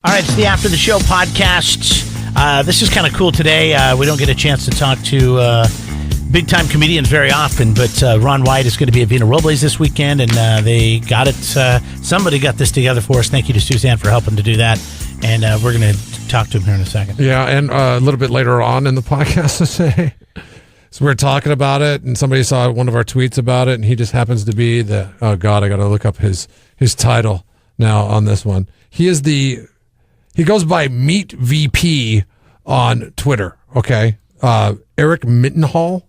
All right, it's the After the Show podcast. This is kind of cool today. We don't get a chance to talk to big-time comedians very often, but Ron White is going to be at Vina Robles this weekend, and they got it. Somebody got this together for us. Thank you to Suzanne for helping to do that, and we're going to talk to him here in a second. Yeah, and a little bit later on in the podcast today, so we were talking about it, and somebody saw one of our tweets about it, and he just happens to be the, oh God, I got to look up his title now on this one. He goes by Meat VP on Twitter, okay? Eric Mittenhall.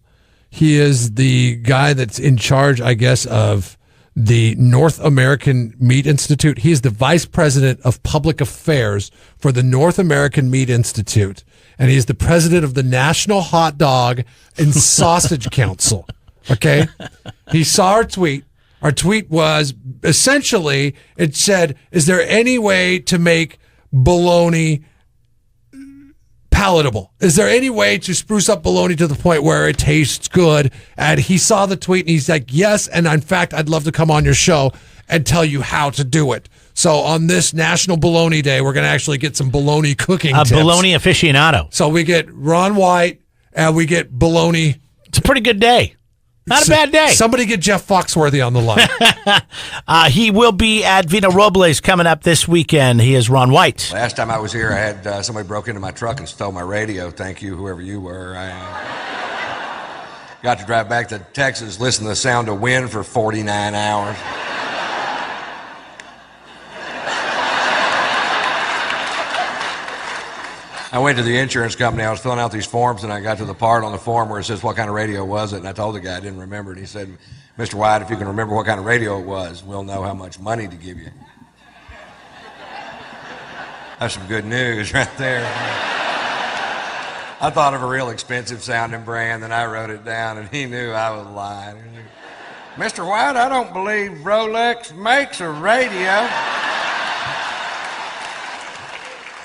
He is the guy that's in charge, I guess, of the North American Meat Institute. He is the vice president of public affairs for the North American Meat Institute, and he's the president of the National Hot Dog and Sausage Council, okay? He saw our tweet. Our tweet was, essentially, it said, is there any way to make bologna palatable? Is there any way to spruce up bologna to the point where it tastes good? And he saw the tweet and he's like, yes, and in fact, I'd love to come on your show and tell you how to do it. So on this National Bologna Day, we're going to actually get some bologna cooking tips. Bologna aficionado. So we get Ron White and we get bologna. It's a pretty good day. Not a bad day. Somebody get Jeff Foxworthy on the line. He will be at Vina Robles coming up this weekend. He is Ron White. Last time I was here, I had somebody broke into my truck and stole my radio. Thank you, whoever you were. I got to drive back to Texas, listen to the sound of wind for 49 hours. I went to the insurance company. I was filling out these forms, and I got to the part on the form where it says, what kind of radio was it? And I told the guy I didn't remember it. He said, Mr. White, if you can remember what kind of radio it was, we'll know how much money to give you. That's some good news right there. I thought of a real expensive sounding brand, and I wrote it down, and he knew I was lying. Mr. White, I don't believe Rolex makes a radio.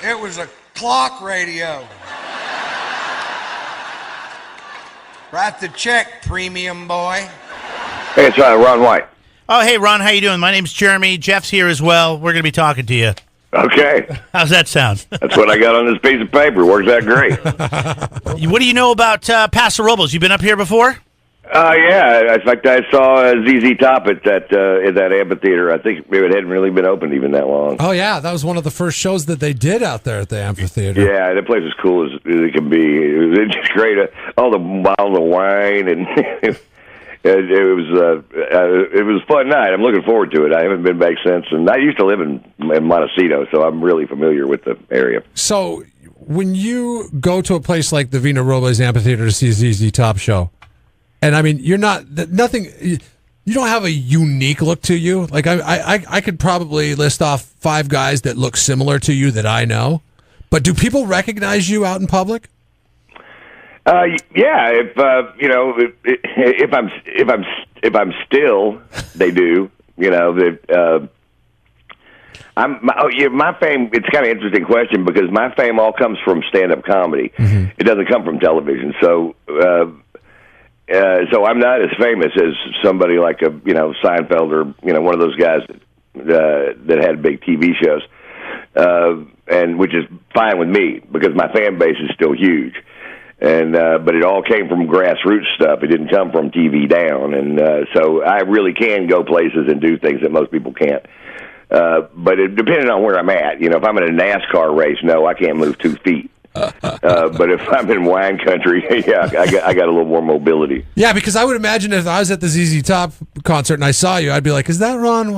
It was a clock radio. Write the check, premium boy. Hey, it's Ron White. Oh, hey, Ron, how you doing? My name's Jeremy. Jeff's here as well. We're going to be talking to you. Okay. How's that sound? That's what I got on this piece of paper. Works out great. What do you know about Paso Robles? You been up here before? Yeah. In fact, I saw ZZ Top at that amphitheater. I think it hadn't really been open even that long. Oh, yeah. That was one of the first shows that they did out there at the amphitheater. Yeah, that place is cool as it can be. It was just great. All the bottles of wine, and it was a fun night. I'm looking forward to it. I haven't been back since, and I used to live in Montecito, so I'm really familiar with the area. So when you go to a place like the Vina Robles Amphitheater to see a ZZ Top show, and I mean, you don't have a unique look to you. Like I could probably list off 5 guys that look similar to you that I know, but do people recognize you out in public? Yeah, if I'm still, they do. You know, my fame. It's kind of interesting question because my fame all comes from stand-up comedy. Mm-hmm. It doesn't come from television. So I'm not as famous as somebody like Seinfeld or one of those guys that had big TV shows, and which is fine with me because my fan base is still huge. And but it all came from grassroots stuff. It didn't come from TV down, and so I really can go places and do things that most people can't. But depending on where I'm at, if I'm in a NASCAR race, no, I can't move 2 feet. But if I'm in wine country, yeah, I got a little more mobility. Yeah, because I would imagine if I was at the ZZ Top concert and I saw you, I'd be like, "Is that Ron?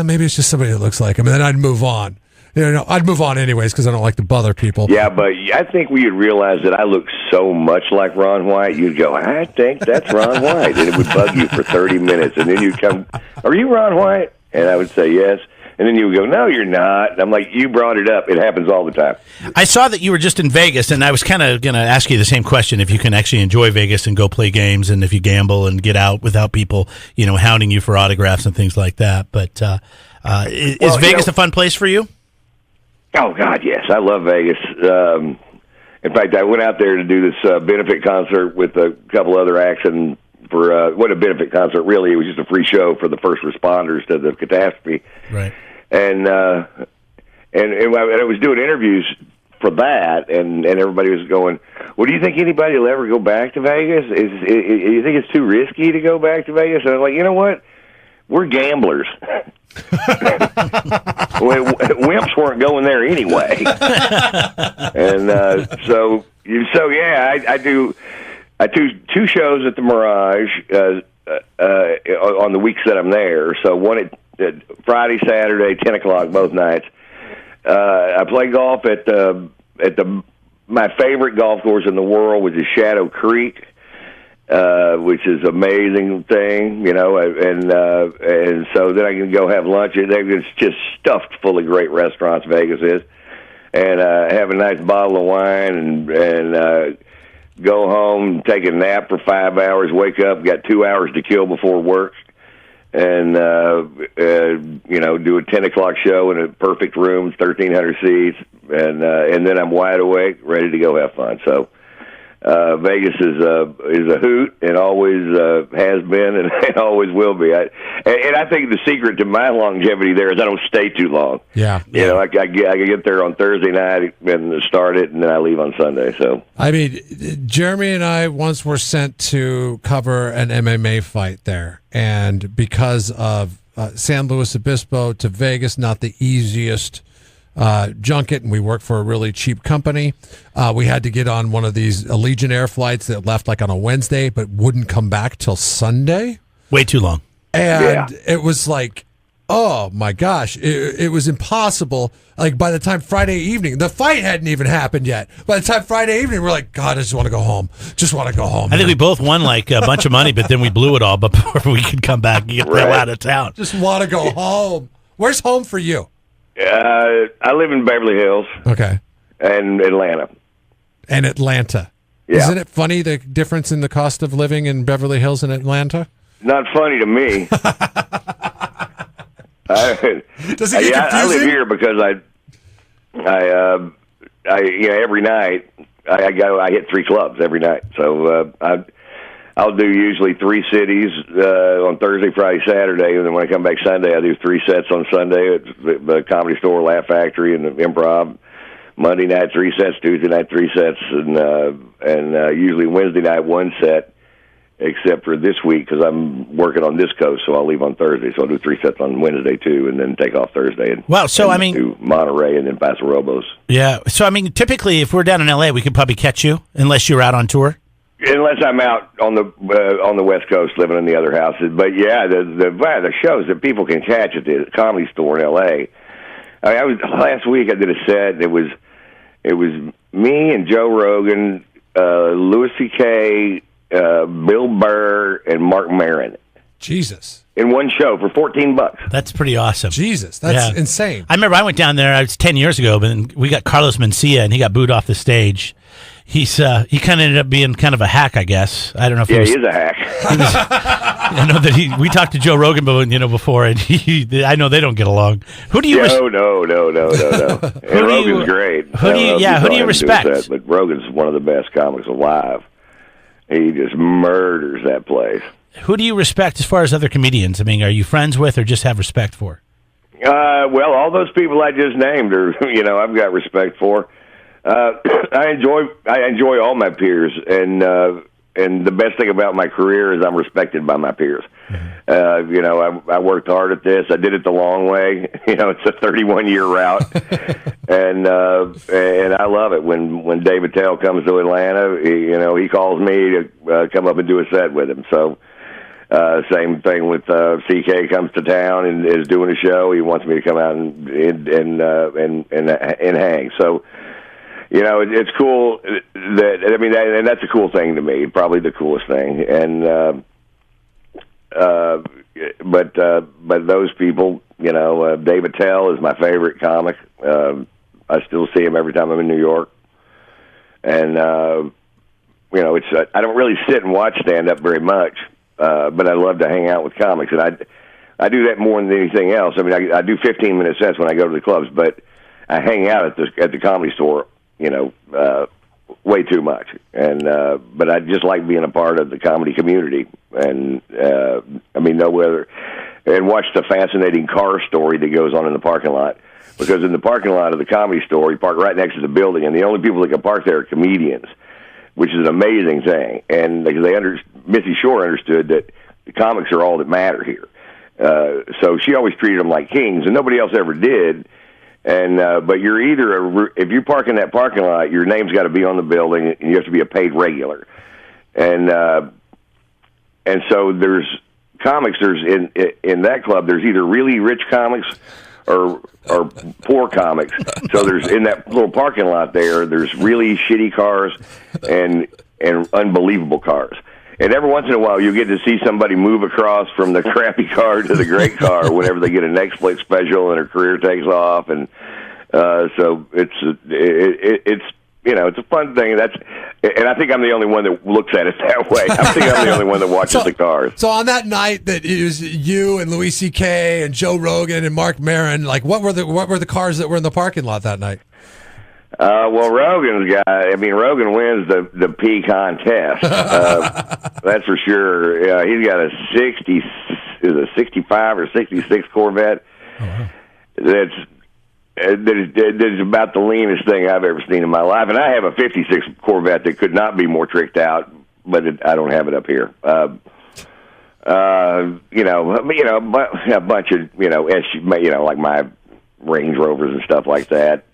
Maybe it's just somebody that looks like him," and then I'd move on. I'd move on anyways because I don't like to bother people. Yeah, but I think we would realize that I look so much like Ron White, you'd go, I think that's Ron White. And it would bug you for 30 minutes. And then you'd come, are you Ron White? And I would say, yes. And then you would go, no, you're not. And I'm like, you brought it up. It happens all the time. I saw that you were just in Vegas, and I was kind of going to ask you the same question, if you can actually enjoy Vegas and go play games, and if you gamble and get out without people, hounding you for autographs and things like that. But is Vegas a fun place for you? Oh, God, yes. I love Vegas. In fact, I went out there to do this benefit concert with a couple other acts, and for what a benefit concert, really. It was just a free show for the first responders to the catastrophe. Right. And and I was doing interviews for that, and everybody was going, well, do you think anybody will ever go back to Vegas? You think it's too risky to go back to Vegas? And I'm like, you know what? We're gamblers. Wimps weren't going there anyway. And so yeah, I do 2 shows at the Mirage on the weeks that I'm there. So one at Friday, Saturday, 10 o'clock both nights. I play golf at my favorite golf course in the world, which is Shadow Creek, which is an amazing thing, and so then I can go have lunch. It's just stuffed full of great restaurants, Vegas is, and have a nice bottle of wine and go home, take a nap for 5 hours, wake up, got 2 hours to kill before work, and do a 10 o'clock show in a perfect room, 1,300 seats, and then I'm wide awake, ready to go have fun. So Vegas is a hoot, and always has been, and always will be. And I think the secret to my longevity there is I don't stay too long. Yeah. I get there on Thursday night and start it, and then I leave on Sunday. So I mean, Jeremy and I once were sent to cover an MMA fight there, and because of San Luis Obispo to Vegas, not the easiest junket, and we worked for a really cheap company. We had to get on one of these Allegiant Air flights that left like on a Wednesday, but wouldn't come back till Sunday. Way too long. And It was like, oh my gosh, it was impossible. Like by the time Friday evening, the fight hadn't even happened yet. By the time Friday evening, we're like, God, I just want to go home. Just want to go home. I think we both won like a bunch of money, but then we blew it all before we could come back and get the hell out of town. Just want to go home. Where's home for you? I live in Beverly Hills. Okay. And Atlanta. And Atlanta. Yeah. Isn't it funny, the difference in the cost of living in Beverly Hills and Atlanta? Not funny to me. Does it get confusing? I live here because I every night I hit 3 clubs every night. So I'll do usually 3 cities on Thursday, Friday, Saturday, and then when I come back Sunday, I do 3 sets on Sunday at the Comedy Store, Laugh Factory, and the Improv. Monday night 3 sets, Tuesday night 3 sets, and usually Wednesday night 1 set, except for this week because I'm working on this coast, so I'll leave on Thursday. So I'll do 3 sets on Wednesday too, and then take off Thursday. And, wow, so I mean, do Monterey and then Paso Robles. Yeah, so I mean, typically if we're down in LA, we could probably catch you unless you're out on tour. Unless I'm out on the West Coast living in the other houses, but yeah, the shows that people can catch at the Comedy Store in L.A. I mean, last week I did a set. It was me and Joe Rogan, Louis C.K., Bill Burr, and Marc Maron. Jesus. In one show for $14. That's pretty awesome. Jesus, that's insane. I remember I went down there. It was 10 years ago, but we got Carlos Mencia, and he got booed off the stage. He kind of ended up being kind of a hack, I guess. I don't know if he is a hack. I know that we talked to Joe Rogan, before, and I know they don't get along. Who do you? No. And Rogan's great. Who do you respect? But Rogan's one of the best comics alive. He just murders that place. Who do you respect as far as other comedians? I mean, are you friends with or just have respect for? Well, all those people I just named are, I've got respect for. I enjoy all my peers, and the best thing about my career is I'm respected by my peers. Mm-hmm. I worked hard at this. I did it the long way. It's a 31-year route, and I love it when Dave Attell comes to Atlanta. He calls me to come up and do a set with him. So. Same thing with CK comes to town and is doing a show. He wants me to come out and hang. So. It's cool and that's a cool thing to me, probably the coolest thing. And, but those people, Dave Attell is my favorite comic. I still see him every time I'm in New York. And, it's, I don't really sit and watch stand up very much, but I love to hang out with comics. And I do that more than anything else. I mean, I do 15-minute sets when I go to the clubs, but I hang out at the Comedy Store, way too much. And but I just like being a part of the comedy community. And no other. And watch the fascinating car story that goes on in the parking lot. because in the parking lot of the Comedy Store, you park right next to the building, and the only people that can park there are comedians, which is an amazing thing. And because Missy Shore understood that the comics are all that matter here. So she always treated them like kings, and nobody else ever did. And but you're either if you park in that parking lot, your name's got to be on the building, and you have to be a paid regular. And so there's comics. There's in that club. There's either really rich comics or poor comics. So there's in that little parking lot there's really shitty cars and unbelievable cars. And every once in a while, you get to see somebody move across from the crappy car to the great car whenever they get a Netflix special and their career takes off. And so it's it's a fun thing. And I think I'm the only one that looks at it that way. I think I'm the only one that watches the cars. So on that night that it was you and Louis C.K. and Joe Rogan and Marc Maron, like what were the cars that were in the parking lot that night? Well, Rogan wins the P contest. That's for sure. Yeah, he's got a 65 or 66 Corvette. Oh, wow. That is about the leanest thing I've ever seen in my life. And I have a 56 Corvette that could not be more tricked out, but I don't have it up here. A bunch of like my Range Rovers and stuff like that.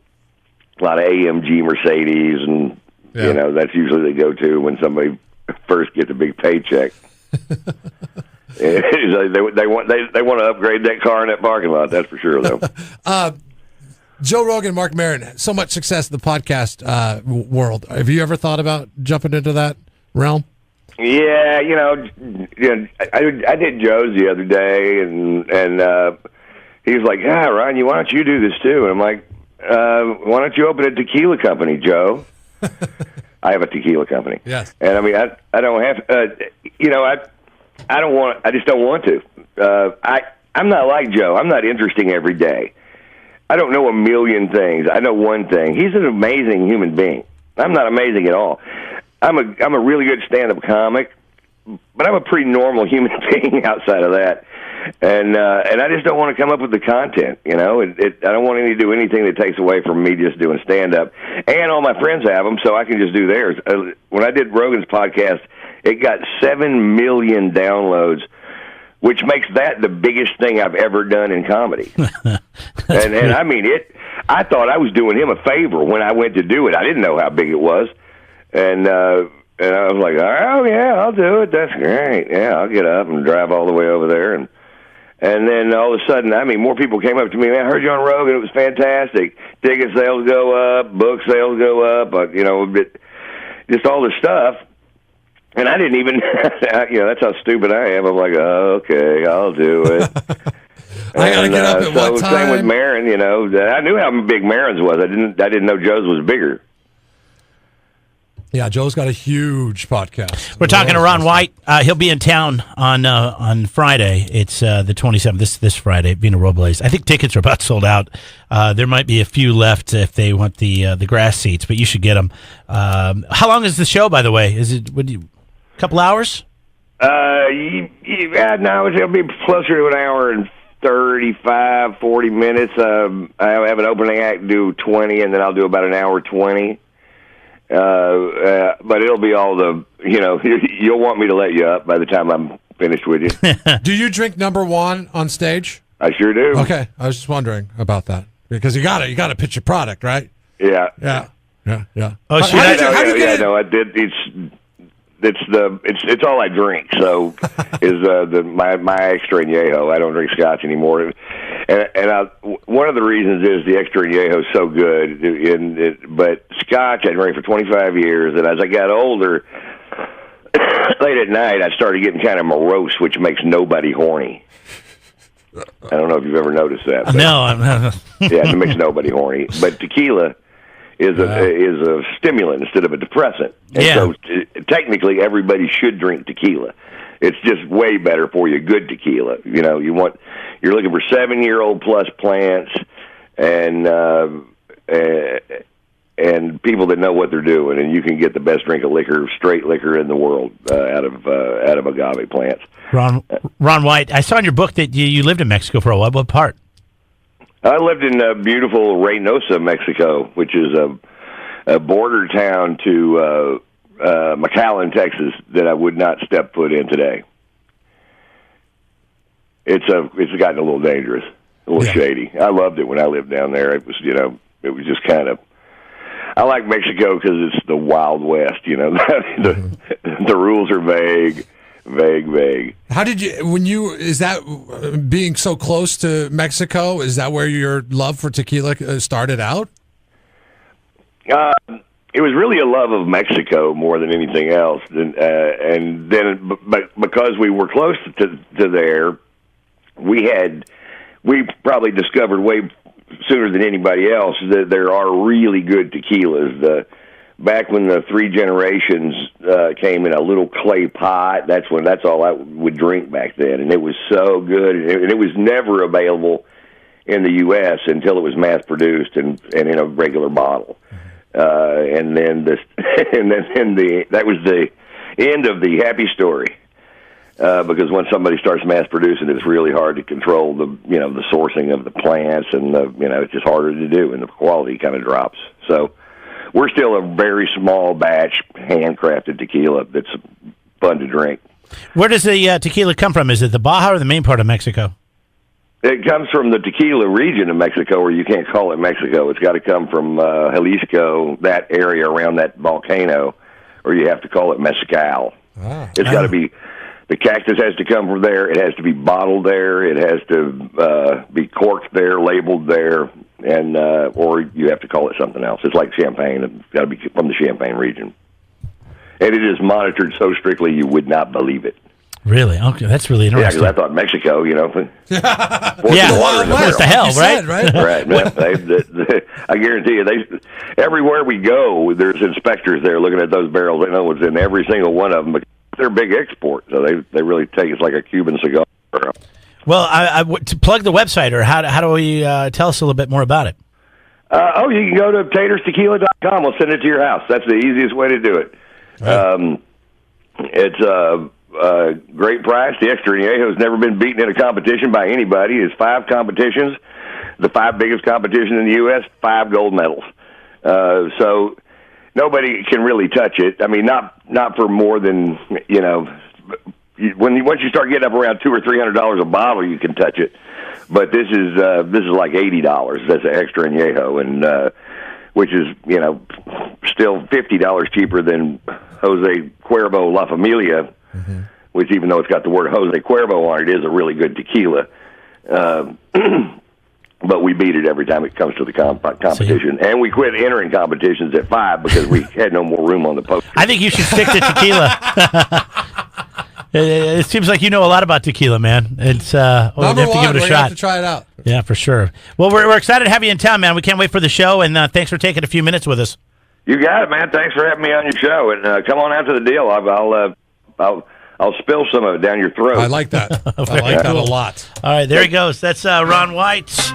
A lot of AMG Mercedes, and that's usually the go-to when somebody first gets a big paycheck. They want to upgrade that car in that parking lot. That's for sure, though. Joe Rogan, Marc Maron, so much success in the podcast world. Have you ever thought about jumping into that realm? Yeah, I did Joe's the other day, and he was like, "Yeah, Ryan, why don't you do this too?" And I'm like, why don't you open a tequila company, Joe? I have a tequila company. Yes. And I mean, I don't have, I don't want, I just don't want to. I'm not like Joe. I'm not interesting every day. I don't know a million things. I know one thing. He's an amazing human being. I'm not amazing at all. I'm a really good stand-up comic, but I'm a pretty normal human being outside of that. And I just don't want to come up with the content, I don't want to do anything that takes away from me just doing stand-up. And all my friends have them, so I can just do theirs. When I did Rogan's podcast, it got 7 million downloads, which makes that the biggest thing I've ever done in comedy. and I mean, I thought I was doing him a favor when I went to do it. I didn't know how big it was. And I was like, oh, yeah, I'll do it. That's great. Yeah, I'll get up and drive all the way over there. And then all of a sudden, more people came up to me. Man, I heard you on Rogan. It was fantastic. Ticket sales go up, book sales go up, just all this stuff. And I didn't even, that's how stupid I am. I'm like, oh, okay, I'll do it. I got to get up at what time? Same with Maron, I knew how big Maron's was. I didn't know Joe's was bigger. Yeah, Joe's got a huge podcast. We're talking to Ron White. He'll be in town on Friday. It's the 27th, this Friday, Vina Robles. I think tickets are about sold out. There might be a few left if they want the grass seats, but you should get them. How long is the show, by the way? Is it a couple hours? No, it'll be closer to an hour and 35, 40 minutes. I have an opening act do 20, and then I'll do about an hour 20. But it'll be all you'll want me to let you up by the time I'm finished with you. Do you drink number one on stage? I sure do. Okay. I was just wondering about that because you got to pitch your product, right? Yeah. Yeah. Oh, how did you get it? I did. It's all I drink. So is my extra añejo. I don't drink scotch anymore. And one of the reasons is the extra añejo is so good. But scotch I drank for 25 years, and as I got older, late at night I started getting kind of morose, which makes nobody horny. I don't know if you've ever noticed that. But, no, I'm not. Yeah, it makes nobody horny. But tequila is a stimulant instead of a depressant. And so technically everybody should drink tequila. It's just way better for you, good tequila. You're looking for 7-year-old plus plants and people that know what they're doing, and you can get the best drink of liquor, straight liquor in the world out of agave plants. Ron White, I saw in your book that you lived in Mexico for a while. What part? I lived in beautiful Reynosa, Mexico, which is a border town to McAllen, Texas, that I would not step foot in today. It's gotten a little dangerous, a little shady. I loved it when I lived down there. It was, it was just kind of. I like Mexico because it's the Wild West. The rules are vague. How did you? Is that being so close to Mexico? Is that where your love for tequila started out? It was really a love of Mexico more than anything else, and then because we were close to there, we probably discovered way sooner than anybody else that there are really good tequilas. Back when the Three Generations came in a little clay pot, that's all I would drink back then, and it was so good, and it was never available in the U.S. until it was mass produced and in a regular bottle. And then that was the end of the happy story. Because when somebody starts mass producing, it's really hard to control the sourcing of the plants, and it's just harder to do, and the quality kind of drops. So we're still a very small batch, handcrafted tequila that's fun to drink. Where does the tequila come from? Is it the Baja or the main part of Mexico? It comes from the tequila region of Mexico, where you can't call it Mexico. It's got to come from Jalisco, that area around that volcano, or you have to call it Mezcal. It's got to be. The cactus has to come from there. It has to be bottled there. It has to be corked there, labeled there, and or you have to call it something else. It's like champagne. It's got to be from the Champagne region, and it is monitored so strictly you would not believe it. Really? Okay, that's really interesting. Yeah, because I thought Mexico, what the hell, right? Right. Right. I guarantee you, everywhere we go, there's inspectors there looking at those barrels. They know what's in every single one of them. But they're a big export, so they really take it's like a Cuban cigar. Well, to plug the website, or how do we tell us a little bit more about it? You can go to taterstequila.com. We'll send it to your house. That's the easiest way to do it. Right. It's a great price. The Extra Añejo has never been beaten in a competition by anybody. It's 5 competitions, the 5 biggest competitions in the U.S., 5 gold medals. So nobody can really touch it. I mean, not for more than once you start getting up around $200 or $300 a bottle, you can touch it. But this is like $80. That's an Extra Añejo, and which is still $50 cheaper than Jose Cuervo La Familia, which even though it's got the word Jose Cuervo on it, is a really good tequila. But we beat it every time it comes to the competition. And we quit entering competitions at 5 because we had no more room on the poster. I think you should stick to tequila. It seems like you know a lot about tequila, man. It's Number you have to one, give it a we shot. have to try it out. Yeah, for sure. Well, we're excited to have you in town, man. We can't wait for the show, and thanks for taking a few minutes with us. You got it, man. Thanks for having me on your show, and come on out to the deal. I'll spill some of it down your throat. I like that. I like that a lot. All right, there he goes. That's Ron White.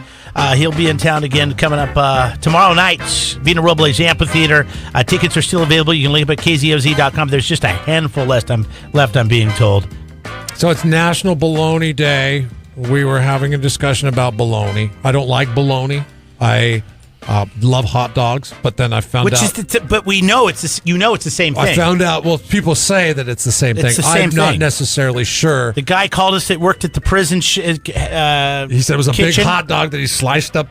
He'll be in town again coming up tomorrow night. Vina Robles Amphitheater. Tickets are still available. You can link them at kzoz.com. There's just a handful left, I'm being told. So it's National Bologna Day. We were having a discussion about bologna. I don't like bologna. I love hot dogs, but then I found out. But we know it's the same thing. I found out. Well, people say that it's the same thing. I'm not necessarily sure. The guy called us that worked at the prison. He said it was a big hot dog that he sliced up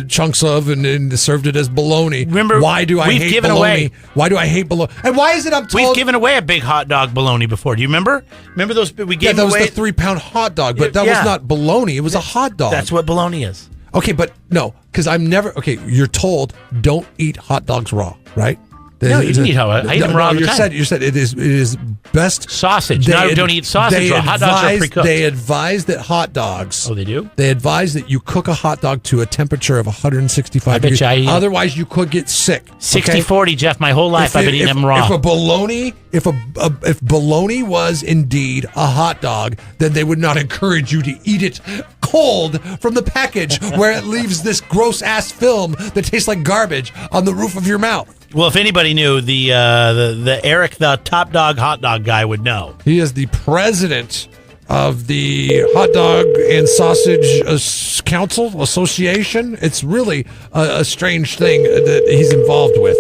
chunks of and served it as bologna. Remember, why do I hate bologna? Why do I hate bologna? And why is it I'm told we've given away a big hot dog bologna before? Do you remember? Remember those we gave away? That was the 3-pound hot dog, but that was not bologna. It was a hot dog. That's what bologna is. Okay, but no, because you're told don't eat hot dogs raw, right? No, you can eat hot dogs. I eat them raw all the time. You said it is best. Sausage. No, don't eat sausage raw. Hot dogs are pre-cooked. They advise that hot dogs. Oh, they do? They advise that you cook a hot dog to a temperature of 165 degrees. Otherwise, you could get sick. 60-40, Jeff. My whole life I've been eating them raw. If bologna was indeed a hot dog, then they would not encourage you to eat it cold from the package where it leaves this gross-ass film that tastes like garbage on the roof of your mouth. Well, if anybody knew, the Eric, the Top Dog hot dog guy would know. He is the president of the Hot Dog and Sausage Council Association. It's really a strange thing that he's involved with.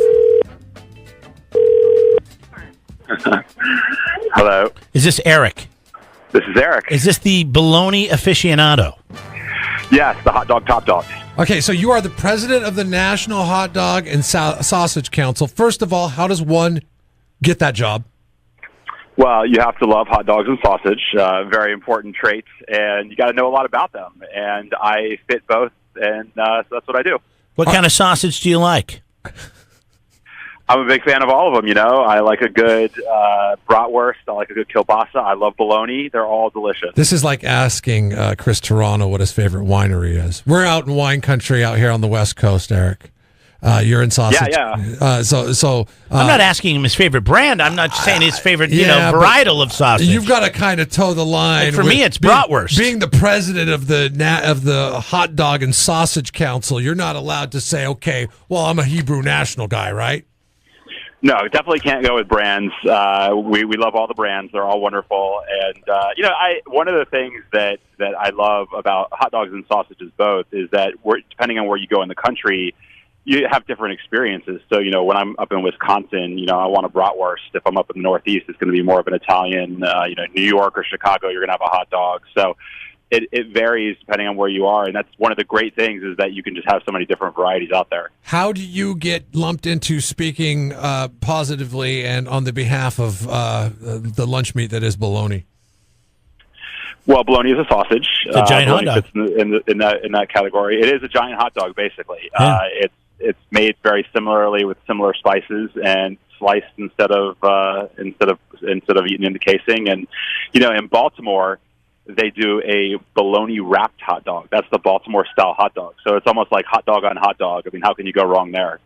Hello. Is this Eric? This is Eric. Is this the bologna aficionado? Yes, the Hot Dog Top Dog. Okay, so you are the president of the National Hot Dog and Sausage Council. First of all, how does one get that job? Well, you have to love hot dogs and sausage, very important traits, and you got to know a lot about them. And I fit both, and so that's what I do. What kind of sausage do you like? I'm a big fan of all of them, you know. I like a good bratwurst. I like a good kielbasa. I love bologna. They're all delicious. This is like asking Chris Toronto what his favorite winery is. We're out in wine country out here on the West Coast, Eric. You're in sausage. Yeah. I'm not asking him his favorite brand. I'm not saying his favorite, varietal of sausage. You've got to kind of toe the line. Like for me, it's bratwurst. Being the president of the Hot Dog and Sausage Council, you're not allowed to say, okay, well, I'm a Hebrew national guy, right? No, definitely can't go with brands. We love all the brands; they're all wonderful. And one of the things that I love about hot dogs and sausages both is that depending on where you go in the country, you have different experiences. So when I'm up in Wisconsin, I want a bratwurst. If I'm up in the Northeast, it's going to be more of an Italian. New York or Chicago, you're going to have a hot dog. So it varies depending on where you are, and that's one of the great things is that you can just have so many different varieties out there. How do you get lumped into speaking positively and on the behalf of the lunch meat that is bologna? Well, bologna is a sausage. It's a giant hot dog. Fits in that category. It is a giant hot dog, basically. Yeah. It's made very similarly with similar spices and sliced instead of eaten in the casing. And in Baltimore, they do a bologna wrapped hot dog. That's the Baltimore style hot dog. So it's almost like hot dog on hot dog. I mean, how can you go wrong there?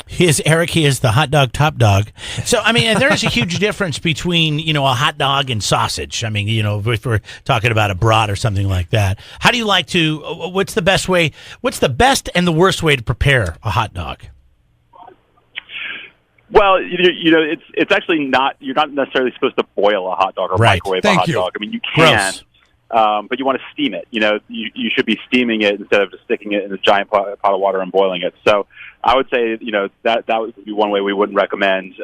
He is Eric. He is the hot dog top dog. So, I mean, there is a huge difference between, a hot dog and sausage. I mean, if we're talking about a brat or something like that. How do you like to, what's the best and the worst way to prepare a hot dog? Well, it's actually not. You're not necessarily supposed to boil a hot dog or microwave a hot dog. I mean, you can, but you want to steam it. You should be steaming it instead of just sticking it in a giant pot of water and boiling it. So I would say, that would be one way we wouldn't recommend.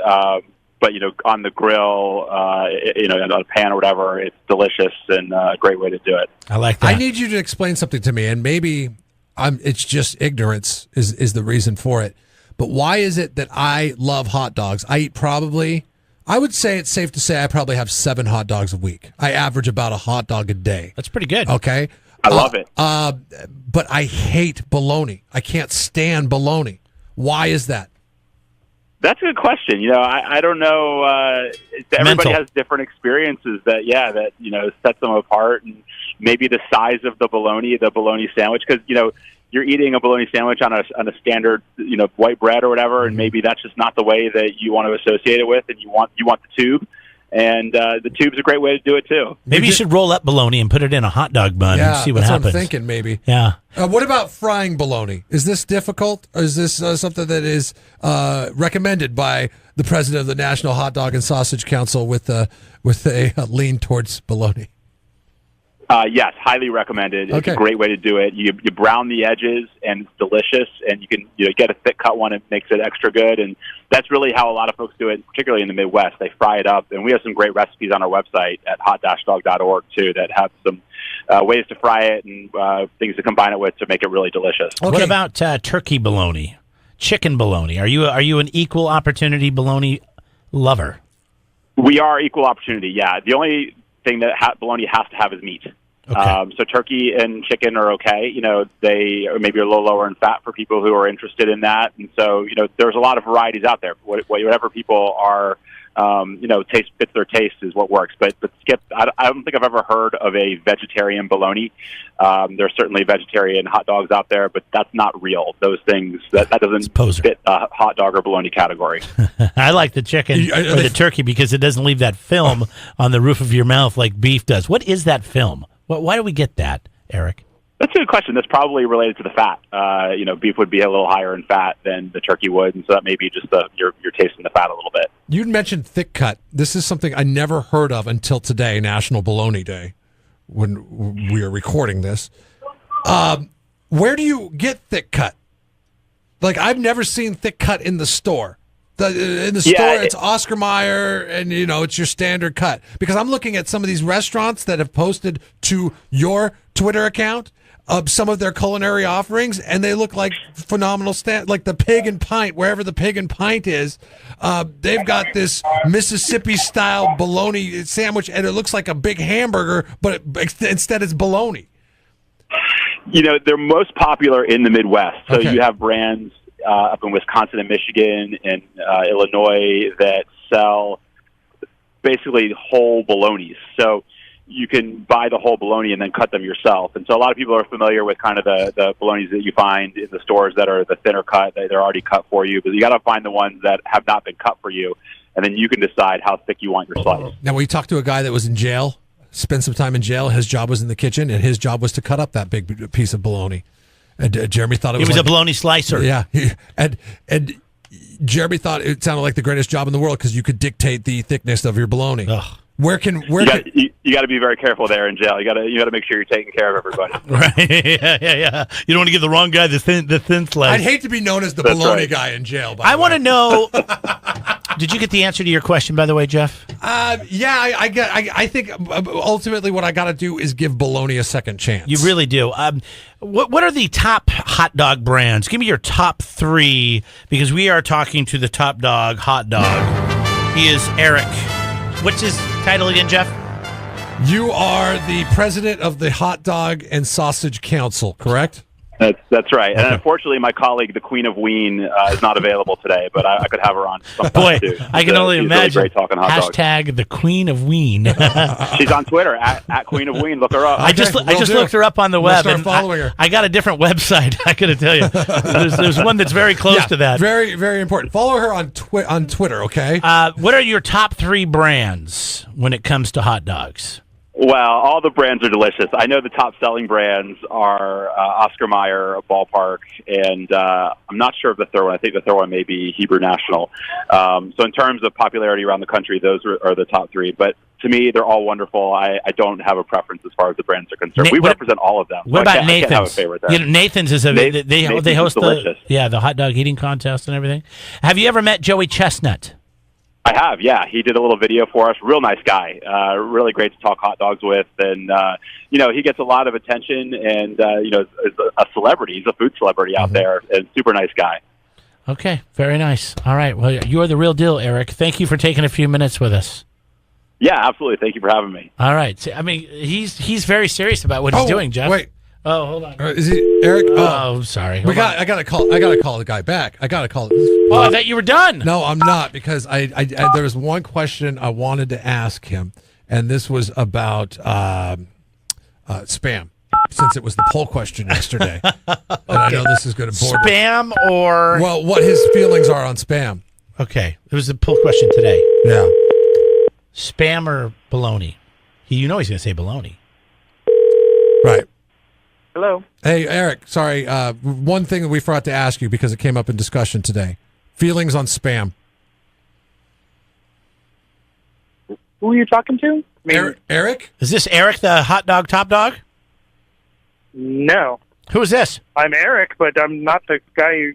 But on the grill, on a pan or whatever, it's delicious and a great way to do it. I like that. I need you to explain something to me, and maybe it's just ignorance is the reason for it. But why is it that I love hot dogs? I would say it's safe to say I probably have 7 hot dogs a week. I average about a hot dog a day. That's pretty good. Okay. I love it. But I hate bologna. I can't stand bologna. Why is that? That's a good question. I don't know. Everybody has different experiences that sets them apart, and maybe the size of the bologna sandwich, because you're eating a bologna sandwich on a standard white bread or whatever, and maybe that's just not the way that you want to associate it with, and you want the tube, and the tube's a great way to do it too. Maybe you should roll up bologna and put it in a hot dog bun and see what happens. What I'm thinking, maybe. Yeah. What about frying bologna? Is this difficult, or is this something that is recommended by the president of the National Hot Dog and Sausage Council with a lean towards bologna? Yes, highly recommended. It's Okay. a great way to do it. You brown the edges, and it's delicious. And you can get a thick cut one; it makes it extra good. And that's really how a lot of folks do it, particularly in the Midwest. They fry it up, and we have some great recipes on our website at hot-dog.org too that have some ways to fry it and things to combine it with to make it really delicious. Okay. What about turkey bologna, chicken bologna? Are you an equal opportunity bologna lover? We are equal opportunity. Yeah, the only thing that bologna has to have is meat. Okay. So turkey and chicken are okay. They are maybe a little lower in fat for people who are interested in that. And so, there's a lot of varieties out there. Whatever people are, taste fits their taste is what works. But Skip, I don't think I've ever heard of a vegetarian bologna. There's certainly vegetarian hot dogs out there, but that's not real. Those things, that doesn't fit a hot dog or bologna category. I like the chicken or the turkey because it doesn't leave that film on the roof of your mouth like beef does. What is that film? Why do we get that, Eric? That's a good question. That's probably related to the fat. Beef would be a little higher in fat than the turkey would, and so that may be just you're tasting the fat a little bit. You'd mentioned thick cut. This is something I never heard of until today, National Bologna Day, when we are recording this. Where do you get thick cut? Like, I've never seen thick cut in the store. In the store, it's Oscar Mayer, and, it's your standard cut. Because I'm looking at some of these restaurants that have posted to your Twitter account some of their culinary offerings, and they look like phenomenal like the Pig and Pint, wherever the Pig and Pint is. They've got this Mississippi-style bologna sandwich, and it looks like a big hamburger, but instead it's bologna. They're most popular in the Midwest. So Okay. you have brands up in Wisconsin and Michigan and Illinois that sell basically whole bolognas. So you can buy the whole bologna and then cut them yourself. And so a lot of people are familiar with kind of the bolognas that you find in the stores that are the thinner cut. They're already cut for you, but you got to find the ones that have not been cut for you, and then you can decide how thick you want your slice. Now, we talked to a guy that was in jail, spent some time in jail. His job was in the kitchen, and his job was to cut up that big piece of bologna. And Jeremy thought it was a bologna slicer. Yeah, and Jeremy thought it sounded like the greatest job in the world because you could dictate the thickness of your bologna. Ugh. You got to be very careful there in jail. You got to make sure you're taking care of everybody. Right? Yeah. You don't want to give the wrong guy the thin slice. I'd hate to be known as the bologna guy in jail. I want to know. Did you get the answer to your question, by the way, Jeff? Yeah, I think ultimately what I got to do is give bologna a second chance. You really do. What are the top hot dog brands? Give me your top 3, because we are talking to the top dog hot dog. He is Eric. What's his title again, Jeff? You are the president of the Hot Dog and Sausage Council, correct? That's right. Okay. And unfortunately, my colleague, the Queen of Ween, is not available today, but I could have her on sometime Boy, too. I can only imagine. Really great talking hot dogs. Hashtag the Queen of Ween. She's on Twitter at Queen of Ween. Look her up. I just looked her up on the web, and following her. I got a different website. I got to tell you, there's one that's very close to that. Very, very important. Follow her on Twitter, okay? What are your top 3 brands when it comes to hot dogs? Well, all the brands are delicious. I know the top selling brands are Oscar Mayer, Ballpark, and I'm not sure of the third one. I think the third one may be Hebrew National. So in terms of popularity around the country, those are the top 3. But to me, they're all wonderful. I don't have a preference as far as the brands are concerned. We represent all of them. What about Nathan's? I can't have a favorite there. Nathan's is they host the hot dog eating contest and everything. Have you ever met Joey Chestnut? I have, yeah. He did a little video for us. Real nice guy. Really great to talk hot dogs with. And, he gets a lot of attention and, is a celebrity. He's a food celebrity out there and super nice guy. Okay, very nice. All right. Well, you're the real deal, Eric. Thank you for taking a few minutes with us. Yeah, absolutely. Thank you for having me. All right. I mean, he's very serious about what he's doing, Jeff. Wait. Oh, hold on. Is he Eric? Oh, sorry. I gotta call the guy back. I gotta call. Oh, I thought you were done. No, I'm not, because I there was one question I wanted to ask him, and this was about spam, since it was the poll question yesterday. And I know this is going to bore spam or what his feelings are on spam. Okay, it was the poll question today. Yeah, spam or bologna? He's going to say bologna. Right. Hello. Hey, Eric, sorry. One thing that we forgot to ask you because it came up in discussion today. Feelings on spam. Who are you talking to? Eric? Is this Eric, the hot dog top dog? No. Who is this? I'm Eric, but I'm not the guy.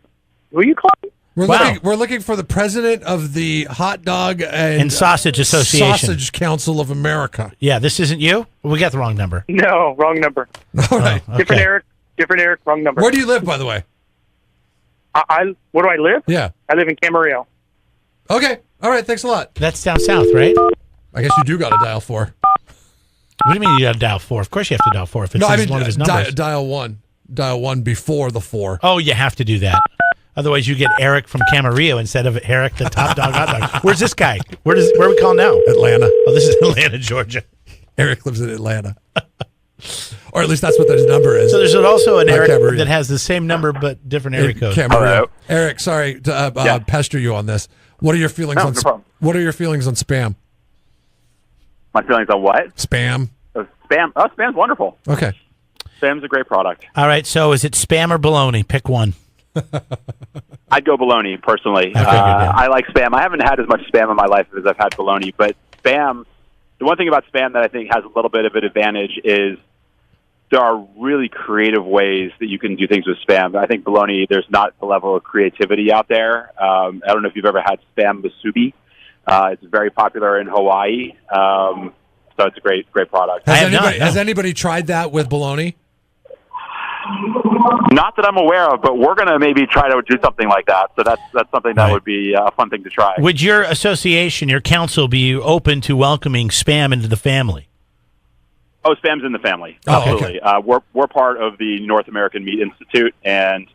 Who are you calling? We're looking for the president of the Hot Dog and Sausage Association. Sausage Council of America. Yeah, this isn't you? We got the wrong number. No, wrong number. All right. Okay. Different Eric, wrong number. Where do you live, by the way? Where do I live? Yeah. I live in Camarillo. Okay. All right. Thanks a lot. That's down south, right? I guess you do got to dial 4. What do you mean you got to dial 4? Of course you have to dial 4 if it's one of his numbers. Dial 1. Dial 1 before the 4. Oh, you have to do that. Otherwise, you get Eric from Camarillo instead of Eric, the top dog hot dog. Where's this guy? Where are we calling now? Atlanta. Oh, this is Atlanta, Georgia. Eric lives in Atlanta. Or at least that's what his number is. So there's also an Eric Camarillo. that has the same number but different area code. Camarillo. Eric, sorry to pester you on this. What are your feelings on What are your feelings on spam? My feelings on what? Spam. Spam. Oh, spam's wonderful. Okay. Spam's a great product. All right, so is it spam or bologna? Pick one. I'd go bologna, personally. I figured, yeah. I like Spam. I haven't had as much Spam in my life as I've had bologna, but Spam, the one thing about Spam that I think has a little bit of an advantage is there are really creative ways that you can do things with Spam. I think bologna, there's not the level of creativity out there. I don't know if you've ever had Spam musubi. It's very popular in Hawaii, so it's a great product. Has anybody tried that with bologna? Not that I'm aware of, but we're going to maybe try to do something like that. So that's something that would be a fun thing to try. Would your association, your council, be open to welcoming Spam into the family? Oh, Spam's in the family. Oh, Absolutely. okay. We're part of the North American Meat Institute, and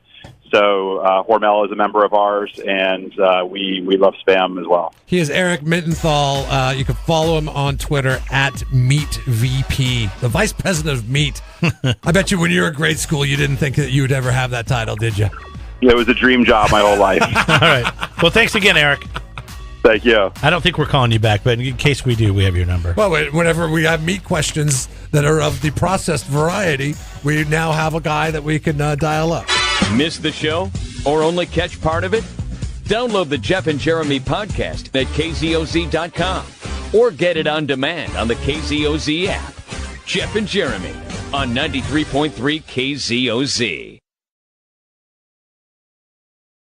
so Hormel is a member of ours, and we love Spam as well. He is Eric Mittenthal. You can follow him on Twitter at MeatVP, the vice president of meat. I bet you when you were in grade school, you didn't think that you would ever have that title, did you? It was a dream job my whole life. All right. Well, thanks again, Eric. Thank you. I don't think we're calling you back, but in case we do, we have your number. Well, whenever we have meat questions that are of the processed variety, we now have a guy that we can dial up. Miss the show or only catch part of it? Download the Jeff and Jeremy podcast at KZOZ.com or get it on demand on the KZOZ app. Jeff and Jeremy on 93.3 KZOZ.